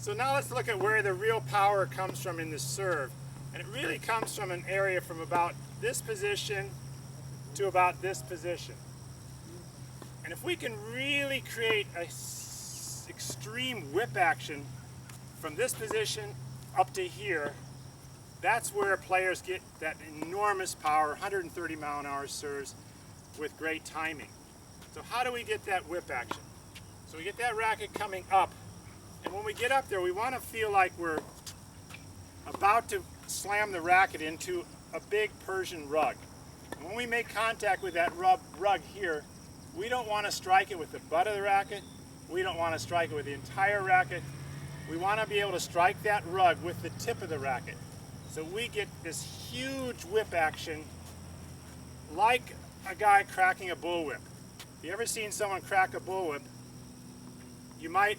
So now let's look at where the real power comes from in the serve. And it really comes from an area from about this position to about this position. And if we can really create a extreme whip action from this position up to here, that's where players get that enormous power, 130 mile an hour serves with great timing. So how do we get that whip action? So we get that racket coming up, and when we get up there, we want to feel like we're about to slam the racket into a big Persian rug. And when we make contact with that rug here, we don't want to strike it with the butt of the racket. We don't want to strike it with the entire racket. We want to be able to strike that rug with the tip of the racket. So we get this huge whip action like a guy cracking a bullwhip. If you ever seen someone crack a bullwhip, you might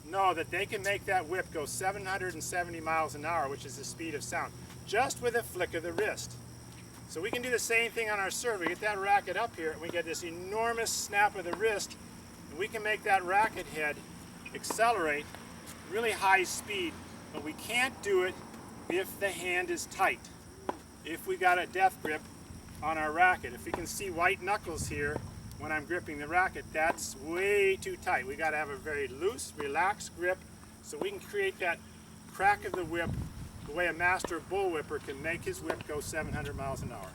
know that they can make that whip go 770 miles an hour, which is the speed of sound, just with a flick of the wrist. So we can do the same thing on our serve. We get that racket up here and we get this enormous snap of the wrist, and we can make that racket head accelerate really high speed, but we can't do it if the hand is tight. If we got a death grip on our racket, if we can see white knuckles here when I'm gripping the racket, that's way too tight. We got to have a very loose, relaxed grip so we can create that crack of the whip the way a master bullwhipper can make his whip go 700 miles an hour.